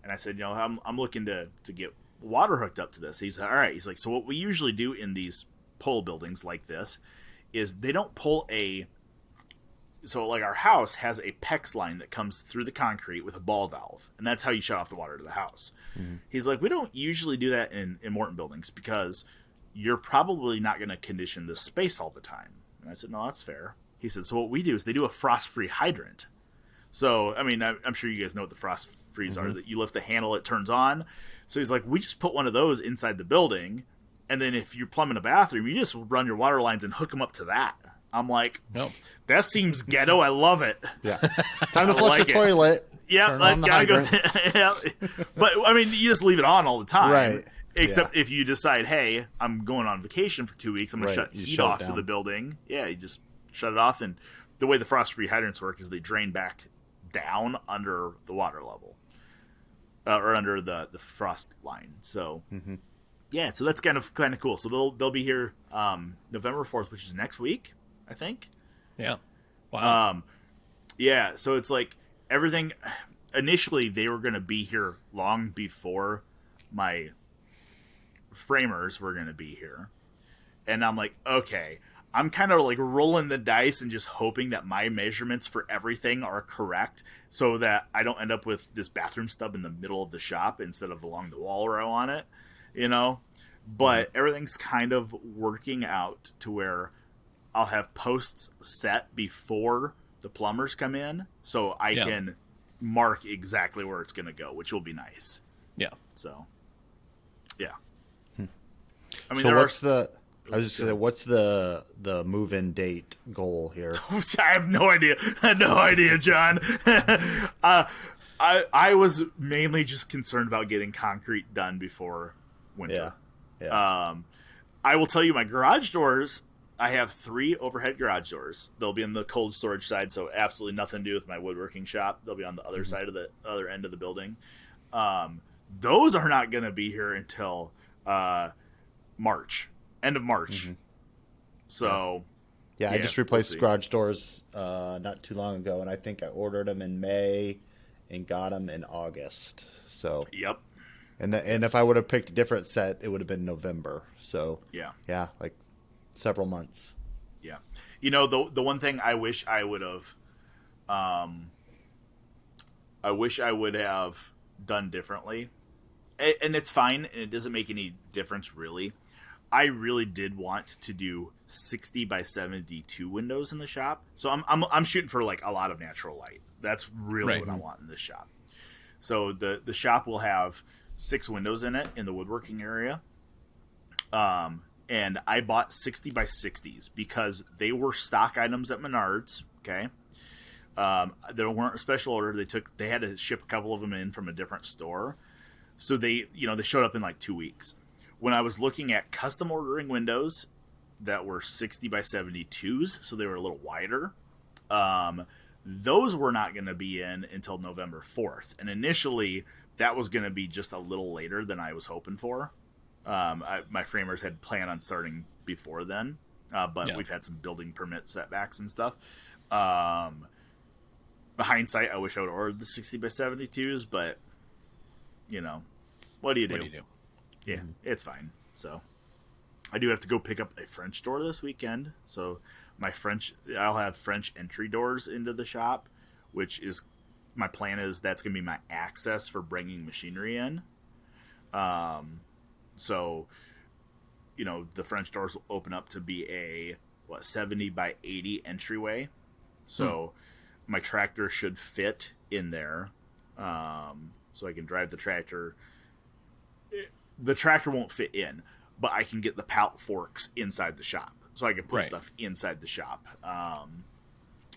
And I said, I'm looking to get water hooked up to this. He's all right. He's like, so what we usually do in these pole buildings like this is they don't pull so like our house has a PEX line that comes through the concrete with a ball valve, and that's how you shut off the water to the house. Mm-hmm. He's like, we don't usually do that in Morton buildings because you're probably not going to condition the space all the time. And I said, no, that's fair. He said, so what we do is they do a frost-free hydrant. So, I mean, I'm sure you guys know what the frost-frees are, that you lift the handle, it turns on. So he's like, we just put one of those inside the building, and then if you're plumbing a bathroom, you just run your water lines and hook them up to that. I'm like, nope. That seems ghetto. I love it. Yeah. Time to flush the toilet. Yeah, gotta go. Yeah. But, I mean, you just leave it on all the time. Right. Except if you decide, hey, I'm going on vacation for 2 weeks, I'm going to shut heat off to the building. Yeah, you just shut it off. And the way the frost-free hydrants work is they drain back down under the water level. Or under the frost line. So, yeah, so that's kind of cool. So they'll be here November 4th, which is next week, I think. Yeah. Wow. Yeah, so it's like everything. Initially, they were going to be here long before my framers were going to be here. And I'm like, okay, I'm kind of like rolling the dice and just hoping that my measurements for everything are correct so that I don't end up with this bathroom stub in the middle of the shop instead of along the wall where I want it, But everything's kind of working out to where I'll have posts set before the plumbers come in so I can mark exactly where it's going to go, which will be nice. Yeah. So, yeah. I mean, so what's the move-in date goal here? I have no idea, John. I was mainly just concerned about getting concrete done before winter. Yeah. I will tell you, my garage doors, I have 3 overhead garage doors. They'll be in the cold storage side, so absolutely nothing to do with my woodworking shop. They'll be on the other side of the other end of the building. Those are not going to be here until March. End of March. So, yeah, I just replaced garage doors not too long ago, and I think I ordered them in May and got them in August. So, yep. And if I would have picked a different set, it would have been November. So, yeah, like several months. Yeah, the one thing I wish I would have, done differently. and it's fine, and it doesn't make any difference really. I really did want to do 60 by 72 windows in the shop, so I'm shooting for like a lot of natural light. That's really what I want in this shop. So the shop will have 6 windows in it in the woodworking area, and I bought 60 by 60s because they were stock items at Menards. Okay, they weren't a special order. They had to ship a couple of them in from a different store, so they showed up in like 2 weeks. When I was looking at custom ordering windows that were 60 by 72s, so they were a little wider, those were not going to be in until November 4th. And initially, that was going to be just a little later than I was hoping for. My framers had planned on starting before then, but we've had some building permit setbacks and stuff. Hindsight, I wish I would have ordered the 60 by 72s, but, what do you do? Yeah, it's fine. So I do have to go pick up a French door this weekend. So I'll have French entry doors into the shop, which is my plan is that's going to be my access for bringing machinery in. So, the French doors will open up to be a 70 by 80 entryway. So my tractor should fit in there. So I can drive the tractor. The tractor won't fit in, but I can get the pallet forks inside the shop, so I can put stuff inside the shop. I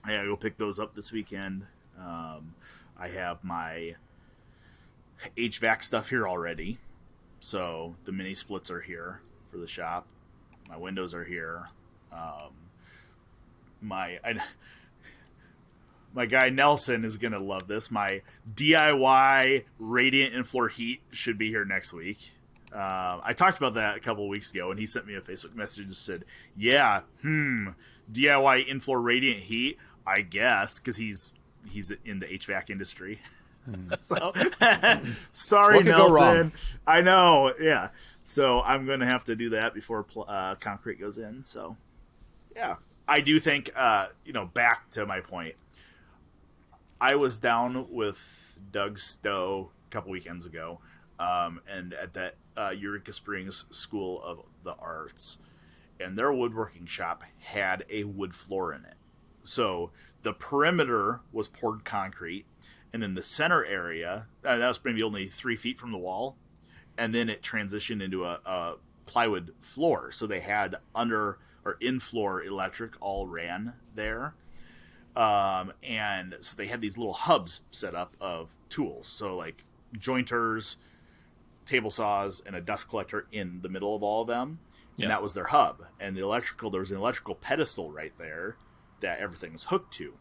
gotta go pick those up this weekend. I have my HVAC stuff here already, so the mini splits are here for the shop. My windows are here. My guy Nelson is gonna love this. My DIY radiant in-floor heat should be here next week. I talked about that a couple of weeks ago, and he sent me a Facebook message and said, "Yeah, DIY in-floor radiant heat, I guess," because he's in the HVAC industry. So, sorry, what could Nelson. go wrong? I know, yeah. So I'm going to have to do that before concrete goes in. So, yeah, I do think, back to my point. I was down with Doug Stowe a couple weekends ago, and at that Eureka Springs School of the Arts, and their woodworking shop had a wood floor in it. So the perimeter was poured concrete, and then the center area, that was maybe only 3 feet from the wall, and then it transitioned into a plywood floor. So they had under or in-floor electric all ran there. And so they had these little hubs set up of tools. So like jointers, table saws, and a dust collector in the middle of all of them. And that was their hub. And there was an electrical pedestal right there that everything was hooked to.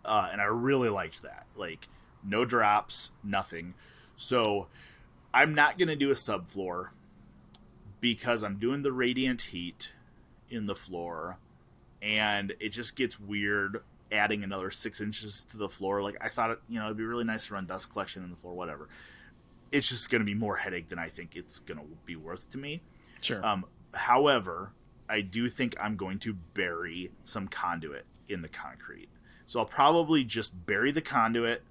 And I really liked that. Like, no drops, nothing. So I'm not going to do a subfloor because I'm doing the radiant heat in the floor. And it just gets weird adding another 6 inches to the floor. Like, I thought, it'd be really nice to run dust collection in the floor, whatever. It's just going to be more headache than I think it's going to be worth to me. Sure. However, I do think I'm going to bury some conduit in the concrete. So I'll probably just bury the conduit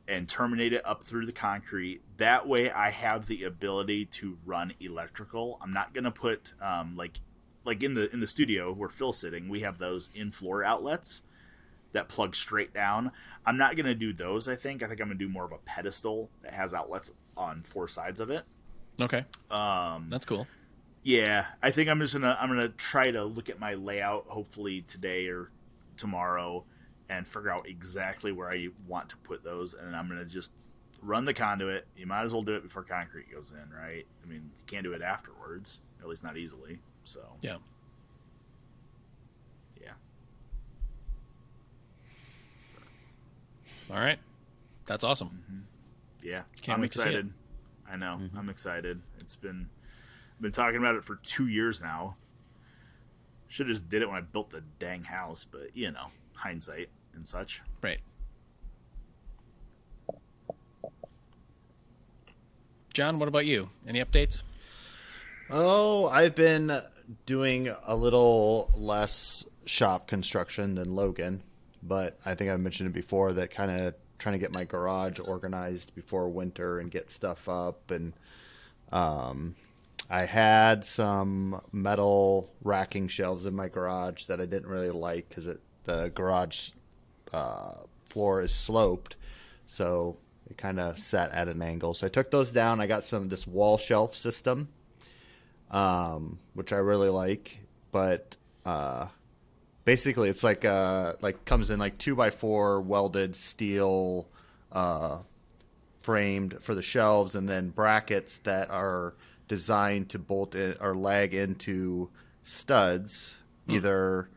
and terminate it up through the concrete. That way I have the ability to run electrical. I'm not going to put, like in the studio where Phil's sitting, we have those in-floor outlets that plug straight down. I'm not going to do those, I think. I'm going to do more of a pedestal that has outlets on 4 sides of it. Okay. That's cool. Yeah, I think I'm gonna try to look at my layout hopefully today or tomorrow and figure out exactly where I want to put those, and I'm gonna just run the conduit. You might as well do it before concrete goes in, right? I mean, you can't do it afterwards, at least not easily. So yeah. All right, that's awesome. Mm-hmm. Yeah, Can't I'm wait to see it. excited. I know, I'm excited. I've been talking about it for 2 years now. Should have just did it when I built the dang house, but hindsight and such. Right. John, what about you? Any updates? Oh, I've been doing a little less shop construction than Logan, but I think I mentioned it before that kind of trying to get my garage organized before winter and get stuff up. And I had some metal racking shelves in my garage that I didn't really like because the garage floor is sloped, so it kind of sat at an angle. So I took those down. I got this wall shelf system, which I really like, but basically it's like comes in like 2x4 welded steel framed for the shelves, and then brackets that are designed to bolt in or lag into studs, either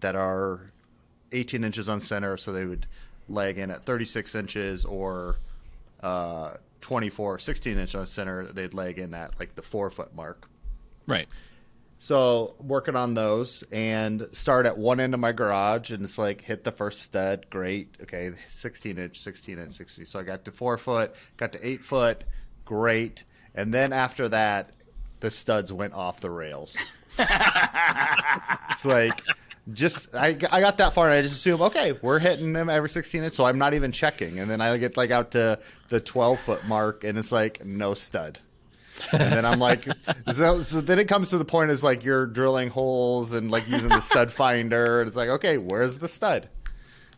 that are 18 inches on center, so they would lag in at 36 inches, or 16 inches on center, they'd lag in at like the 4-foot mark. Right. So working on those, and start at one end of my garage, and it's like hit the first stud, great, okay, 16 inch, 60. So I got to 4 foot, got to 8 foot, great. And then after that, the studs went off the rails. It's like, I got that far, and I just assume, okay, we're hitting them every 16 inch, so I'm not even checking. And then I get like out to the 12-foot mark, and it's like no stud. And then I'm like, so then it comes to the point, is like you're drilling holes and like using the stud finder, and it's like, okay, where's the stud?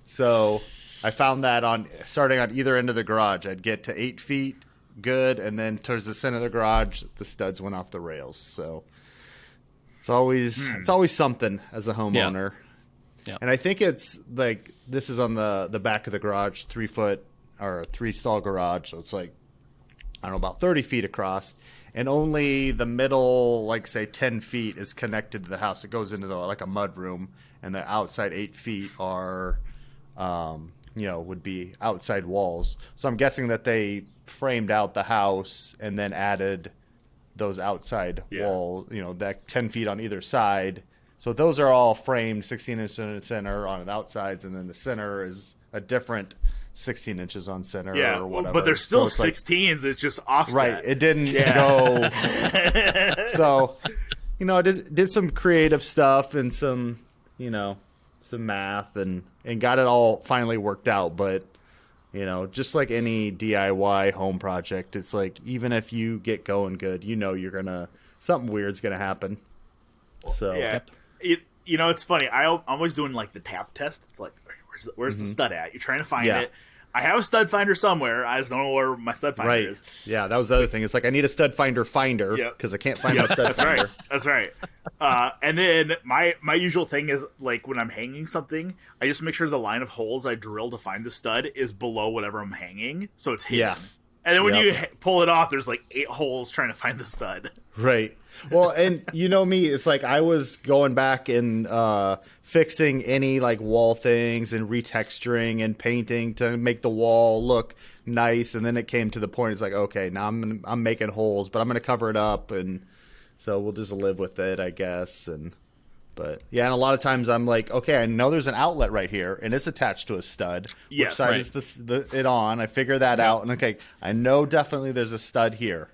So I found that starting on either end of the garage, I'd get to 8 feet, good, and then towards the center of the garage, the studs went off the rails. So it's always something as a homeowner. Yeah. And I think it's like, this is on the back of the garage, 3 foot or 3-stall garage, so it's like, I don't know, about 30 feet across, and only the middle, like say 10 feet is connected to the house. It goes into like a mud room, and the outside 8 feet are, would be outside walls. So I'm guessing that they framed out the house and then added those outside walls, that 10 feet on either side. So those are all framed 16 inches in the center on the outsides, and then the center is a different 16 inches on center or whatever. But they're still so 16s. It's just offset. Right. It didn't go. So, I did some creative stuff and some math and got it all finally worked out. But, just like any DIY home project, it's like, even if you get going good, something weird's going to happen. So, yeah. It's funny. I'm always doing like the tap test. It's like, where's the stud at? You're trying to find it. I have a stud finder somewhere. I just don't know where my stud finder is. Yeah, that was the other thing. It's like, I need a stud finder because I can't find my stud finder. That's right. And then my usual thing is, like, when I'm hanging something, I just make sure the line of holes I drill to find the stud is below whatever I'm hanging, so it's hidden. Yeah. And then when you pull it off, there's like 8 holes trying to find the stud. Right. Well, and me, it's like I was going back and fixing any like wall things and retexturing and painting to make the wall look nice. And then it came to the point, it's like, okay, now I'm making holes, but I'm going to cover it up. And so we'll just live with it, I guess. But yeah, and a lot of times I'm like, okay, I know there's an outlet right here, and it's attached to a stud. Yes, which side is it on? I figure that out, and okay, I know definitely there's a stud here.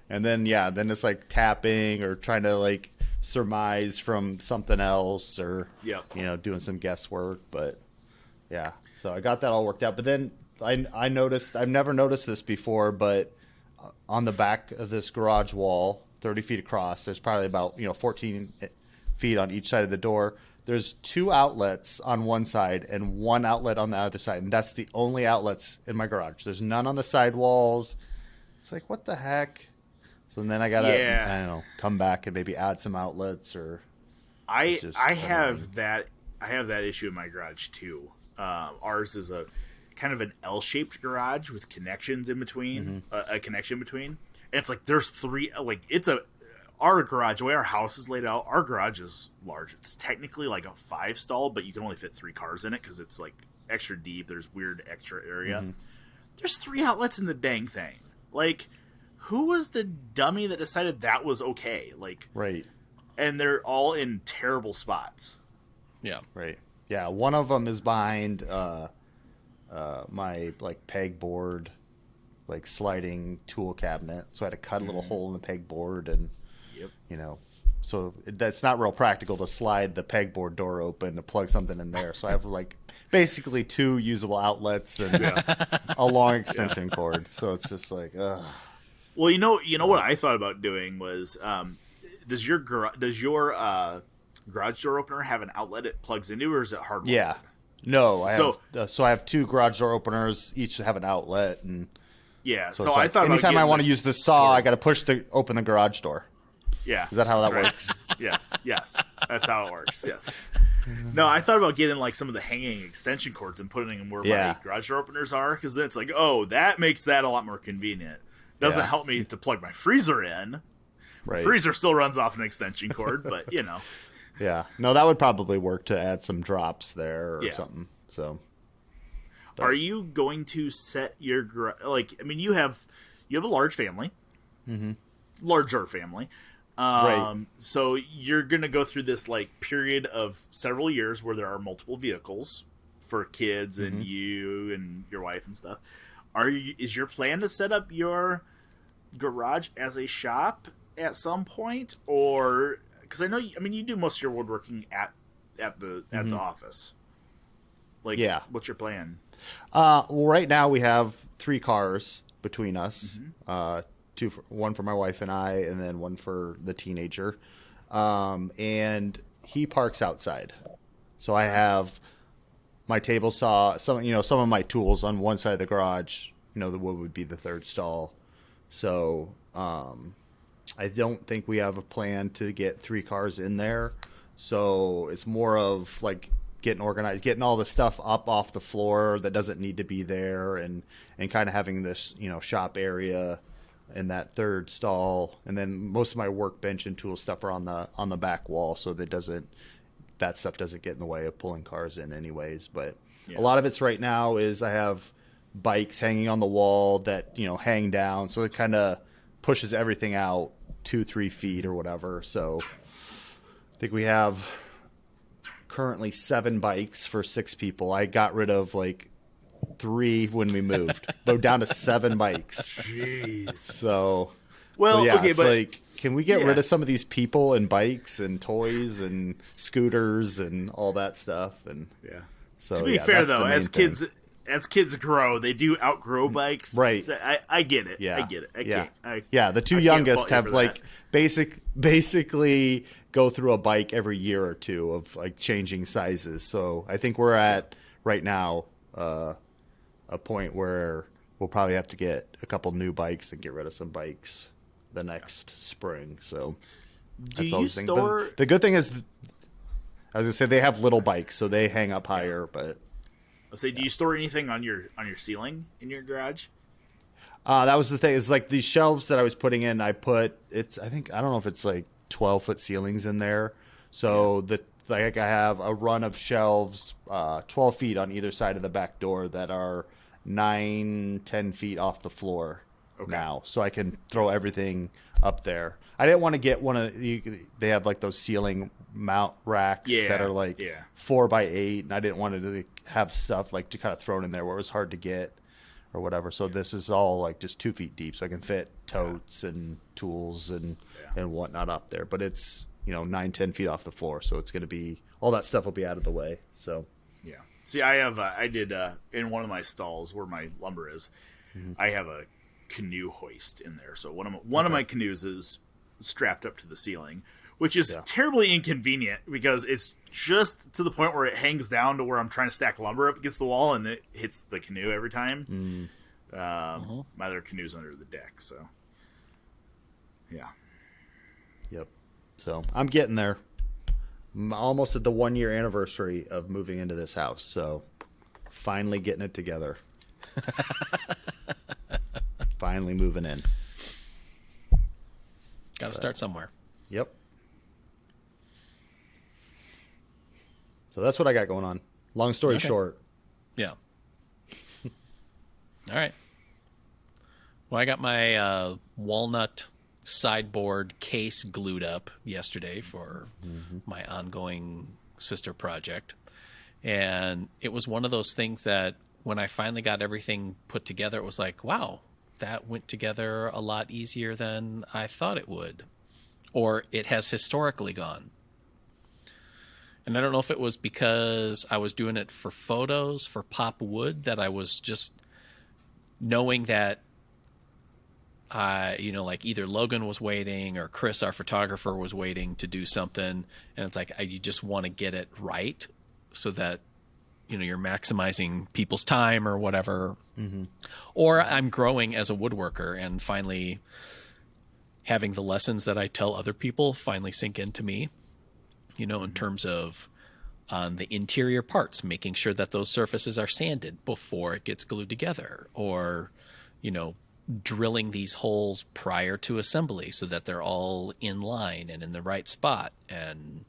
And then it's like tapping or trying to like surmise from something else, or doing some guesswork. But yeah, so I got that all worked out. But then I noticed, I've never noticed this before, but on the back of this garage wall, 30 feet across, there's probably about 14 feet on each side of the door. There's 2 outlets on one side and 1 outlet on the other side, and that's the only outlets in my garage. There's none on the side walls. It's like, what the heck? So then I gotta come back and maybe add some outlets, or I have that issue in my garage too. Ours is a kind of an L-shaped garage with connections in between, a connection between. And it's like there's 3, like our garage, the way our house is laid out, our garage is large. It's technically like a 5-stall, but you can only fit 3 cars in it because it's like extra deep. There's weird extra area. There's 3 outlets in the dang thing. Like, who was the dummy that decided that was okay? Like, right. And they're all in terrible spots. Yeah. Right. Yeah. One of them is behind my like pegboard, like sliding tool cabinet. So I had to cut a little hole in the pegboard and so that's not real practical to slide the pegboard door open to plug something in there. So I have like basically 2 usable outlets and a long extension cord. So it's just like, ugh. Well, you know what I thought about doing was, does your garage door opener have an outlet it plugs into, or is it hardwired? Yeah. No, I have 2 garage door openers, each have an outlet, and yeah. so So it's I like, thought anytime I want to use the saw, I got to open the garage door. Yeah. Is that how that right. works? Yes. That's how it works. Yes. No, I thought about getting like some of the hanging extension cords and putting them where my garage door openers are, because then it's like, oh, that makes that a lot more convenient. Doesn't help me to plug my freezer in. Right. Freezer still runs off an extension cord, but you know. Yeah. No, that would probably work to add some drops there or something. So. But. Are you going to set your you have a large family, larger family, right? So you're going to go through this like period of several years where there are multiple vehicles for kids and you and your wife and stuff. Is your plan to set up your garage as a shop at some point, or because I know you do most of your woodworking at the office? Like, what's your plan? Well, right now we have 3 cars between us. One for my wife and I, and then one for the teenager. And he parks outside. So I have my table saw, some of my tools on one side of the garage. The wood would be the 3rd stall. So I don't think we have a plan to get 3 cars in there. So it's more of like getting organized, getting all the stuff up off the floor that doesn't need to be there, and kind of having this, shop area in that 3rd stall. And then most of my workbench and tool stuff are on the back wall, so that stuff doesn't get in the way of pulling cars in anyways. But a lot of it's right now is I have bikes hanging on the wall that, hang down. So it kind of pushes everything out 2-3 feet or whatever. So I think we have currently 7 bikes for 6 people. I got rid of like 3 when we moved, but down to 7 bikes. Jeez. So, okay, it's but like, can we get rid of some of these people and bikes and toys and scooters and all that stuff? And so, to be fair though, as kids grow, they do outgrow bikes. Right. So I get it. Yeah. I get it. The 2 youngest have like basically go through a bike every year or 2 of like changing sizes. So I think we're at right now a point where we'll probably have to get a couple new bikes and get rid of some bikes the next spring. So that's all. The good thing is, I was gonna say they have little bikes, so they hang up higher. But I'll say, do you store anything on your ceiling in your garage? That was the thing. Is like these shelves that I was putting in. I don't know if it's like 12-foot ceilings in there. So I have a run of shelves, 12 feet on either side of the back door that are 9-10 feet off the floor now. So I can throw everything up there. I didn't want to get they have like those ceiling mount racks that are like 4x8, and I didn't want to have stuff like to kind of thrown in there where it was hard to get or whatever. So this is all like just 2 feet deep, so I can fit totes and tools and whatnot up there. But it's 9-10 feet off the floor, so it's going to be all that stuff will be out of the way. So see, I did in one of my stalls where my lumber is, I have a canoe hoist in there. So one of my canoes is strapped up to the ceiling, which is terribly inconvenient because it's just to the point where it hangs down to where I'm trying to stack lumber up against the wall and it hits the canoe every time. My other canoe's under the deck, so Yep. So I'm getting there. I'm almost at the 1-year anniversary of moving into this house, so finally getting it together. Finally moving in. Got to start somewhere. Yep. So that's what I got going on. Long story short. Yeah. All right. Well, I got my walnut sideboard case glued up yesterday for my ongoing sister project. And it was one of those things that when I finally got everything put together, it was like, wow, that went together a lot easier than I thought it would. or it has historically gone. And I don't know if it was because I was doing it for photos for Pop Wood, that I was just knowing that, like either Logan was waiting or Chris, our photographer, was waiting to do something. And it's like, you just want to get it right so that, you're maximizing people's time or whatever. Mm-hmm. Or I'm growing as a woodworker and finally having the lessons that I tell other people finally sink into me, in terms of the interior parts, making sure that those surfaces are sanded before it gets glued together, or, drilling these holes prior to assembly so that they're all in line and in the right spot, and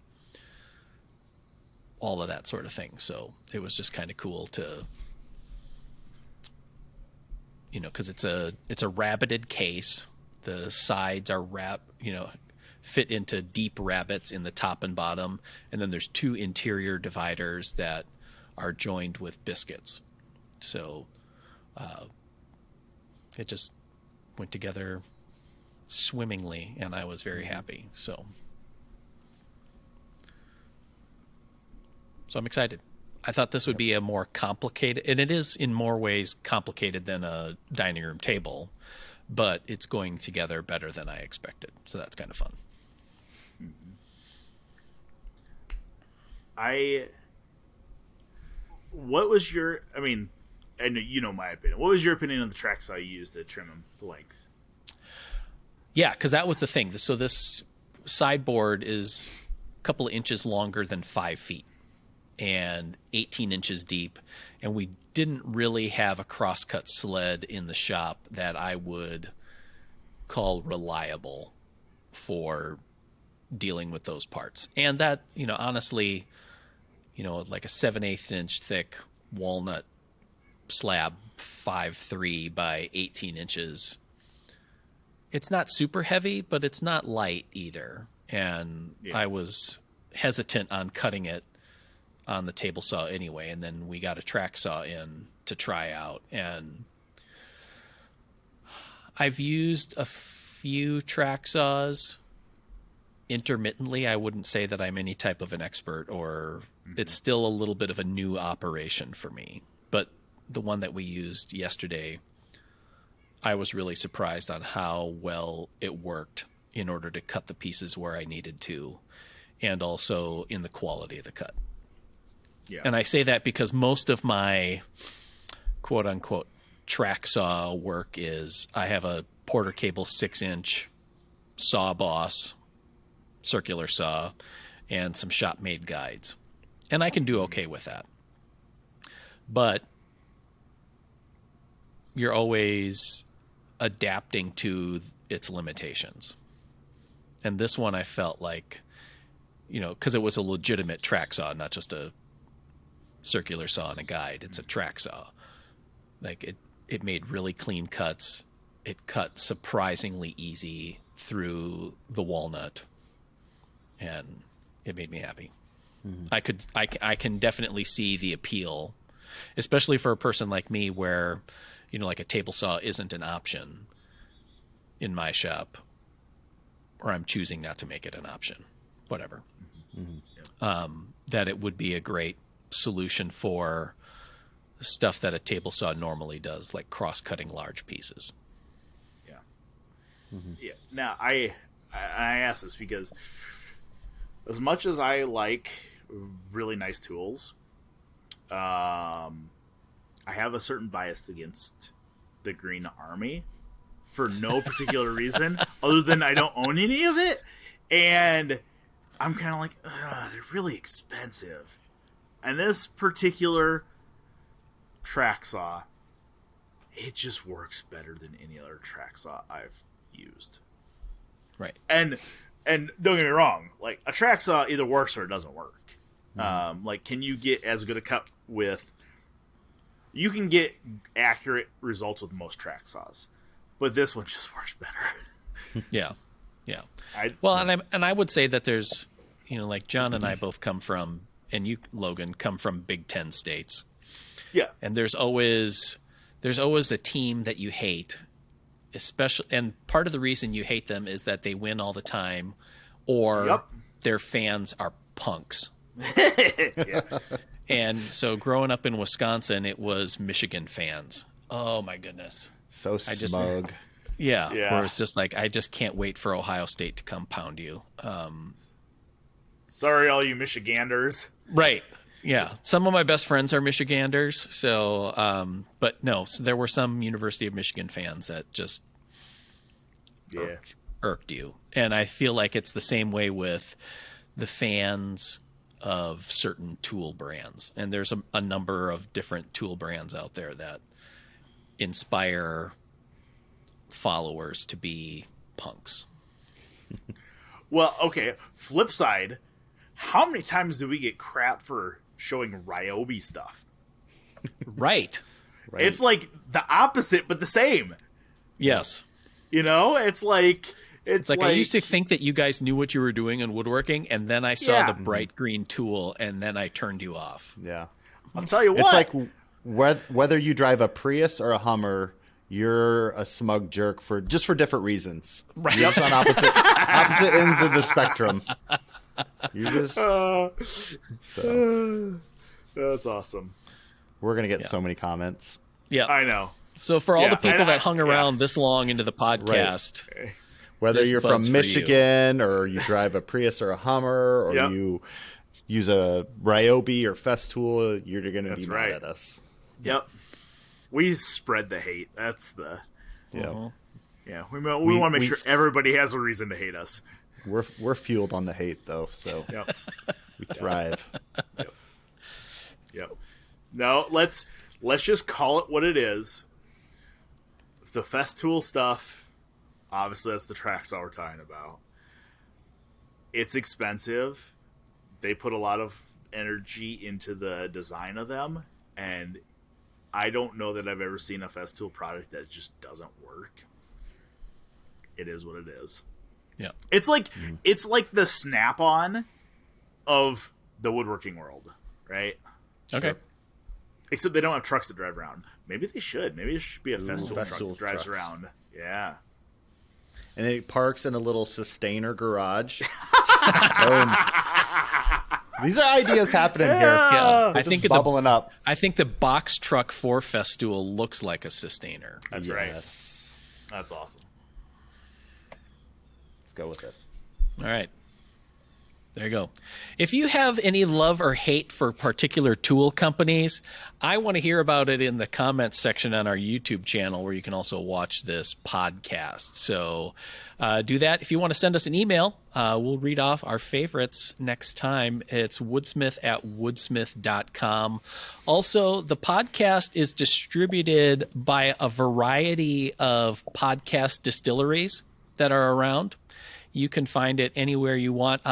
all of that sort of thing. So it was just kind of cool to, because it's a rabbited case. The sides are fit into deep rabbets in the top and bottom, and then there's 2 interior dividers that are joined with biscuits. So it just went together swimmingly, and I was very happy. So I'm excited. I thought this would be a more complicated, and it is in more ways complicated than a dining room table, but it's going together better than I expected. So that's kind of fun. What was your, and my opinion. What was your opinion on the track saw you used to trim them the length? Yeah, because that was the thing. So this sideboard is a couple of inches longer than 5 feet and 18 inches deep. And we didn't really have a crosscut sled in the shop that I would call reliable for dealing with those parts. And that, honestly, like a 7/8 inch thick walnut slab, 5'3" by 18 inches. It's not super heavy, but it's not light either. And I was hesitant on cutting it on the table saw anyway. And then we got a track saw in to try out. And I've used a few track saws intermittently. I wouldn't say that I'm any type of an expert, or it's still a little bit of a new operation for me. But the one that we used yesterday, I was really surprised on how well it worked in order to cut the pieces where I needed to, and also in the quality of the cut. Yeah. And I say that because most of my quote unquote track saw work is, I have a Porter Cable 6-inch Saw Boss circular saw and some shop made guides. And I can do okay with that. But you're always adapting to its limitations. And this one I felt like, because it was a legitimate track saw, not just a circular saw and a guide. It's a track saw. Like it made really clean cuts. It cut surprisingly easy through the walnut, and it made me happy. Mm-hmm. I can definitely see the appeal, especially for a person like me where, like a table saw isn't an option in my shop, or I'm choosing not to make it an option, whatever. Mm-hmm. That it would be a great solution for stuff that a table saw normally does, like cross-cutting large pieces. Yeah. Mm-hmm. Yeah. Now, I ask this because as much as I like really nice tools, I have a certain bias against the Green Army for no particular reason other than I don't own any of it, and I'm kind of like, they're really expensive. And this particular track saw, it just works better than any other track saw I've used. Right. And don't get me wrong, like a track saw either works or it doesn't work. Mm-hmm. Like, can you get as good a cut with? You can get accurate results with most track saws, but this one just works better. Yeah. And I would say that there's, like John and I both come from, and you, Logan, come from Big Ten states. Yeah. And there's always a team that you hate especially, and part of the reason you hate them is that they win all the time, or Yep. their fans are punks. Yeah. And so growing up in Wisconsin, it was Michigan fans. Oh my goodness. So smug. Yeah. Yeah. Where it's just like, I just can't wait for Ohio State to come pound you. Sorry, all you Michiganders. Right. Yeah. Some of my best friends are Michiganders. So, but no, so there were some University of Michigan fans that just Yeah. irked you. And I feel like it's the same way with the fans of certain tool brands. And there's a number of different tool brands out there that inspire followers to be punks. Well, okay. Flip side, how many times do we get crap for showing Ryobi stuff? Right. Right. It's like the opposite, but the same. Yes. You know, it's like It's like I used to think that you guys knew what you were doing in woodworking, and then I saw Yeah. the bright green tool, and then I turned you off. Yeah. I'll tell you what. It's like whether you drive a Prius or a Hummer, you're a smug jerk for different reasons. Right. You're just on opposite ends of the spectrum. You just so That's awesome. we're gonna get so many comments. Yeah. I know. So for all Yeah, the people and that hung around this long into the podcast, Whether This you're bud's from for you. Michigan or you drive a Prius or a Hummer or Yep. you use a Ryobi or Festool, you're going to That's be right. mad at us. Yep. We spread the hate. That's the Yeah. yeah. We want to make we- sure everybody has a reason to hate us. We're fueled on the hate though, so Yep. we thrive. Yep. No, let's just call it what it is. The Festool stuff, obviously that's the tracks all we're talking about. It's expensive. They put a lot of energy into the design of them, and I don't know that I've ever seen a Festool product that just doesn't work. It is what it is. yeah. It's like the Snap-on of the woodworking world, right? Okay. Except they don't have trucks that drive around. Maybe they should. Maybe it should be a Festool truck Festool that drives trucks. around. Yeah. And it parks in a little sustainer garage. These are ideas happening here. Yeah. They're just bubbling up. I think the box truck for Festool looks like a sustainer. That's right. Yes. That's awesome. Let's go with this. All right. There you go. If you have any love or hate for particular tool companies, I want to hear about it in the comments section on our YouTube channel, where you can also watch this podcast. So do that. If you want to send us an email, we'll read off our favorites next time. It's woodsmith@woodsmith.com. Also, the podcast is distributed by a variety of podcast distilleries that are around. You can find it anywhere you want.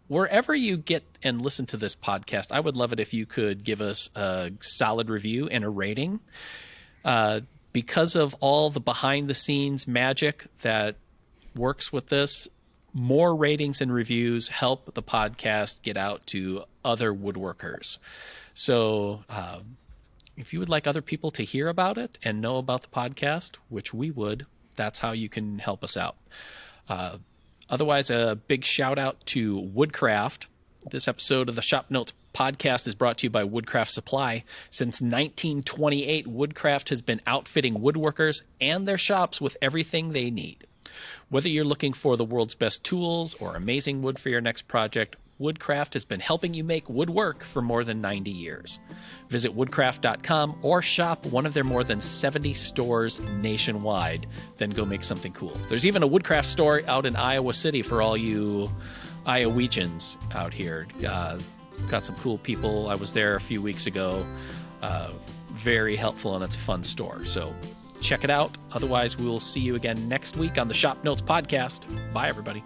Wherever you get and listen to this podcast, I would love it if you could give us a solid review and a rating. Because of all the behind-the-scenes magic that works with this, more ratings and reviews help the podcast get out to other woodworkers. So if you would like other people to hear about it and know about the podcast, which we would, that's how you can help us out. Otherwise, a big shout out to Woodcraft. This episode of the ShopNotes Podcast is brought to you by Woodcraft Supply. Since 1928, Woodcraft has been outfitting woodworkers and their shops with everything they need. Whether you're looking for the world's best tools or amazing wood for your next project, Woodcraft has been helping you make woodwork for more than 90 years. Visit woodcraft.com or shop one of their more than 70 stores nationwide. Then go make something cool. There's even a Woodcraft store out in Iowa City for all you Iowegians out here. Got some cool people. I was there a few weeks ago. Very helpful, and it's a fun store. So check it out. Otherwise, we will see you again next week on the ShopNotes Podcast. Bye, everybody.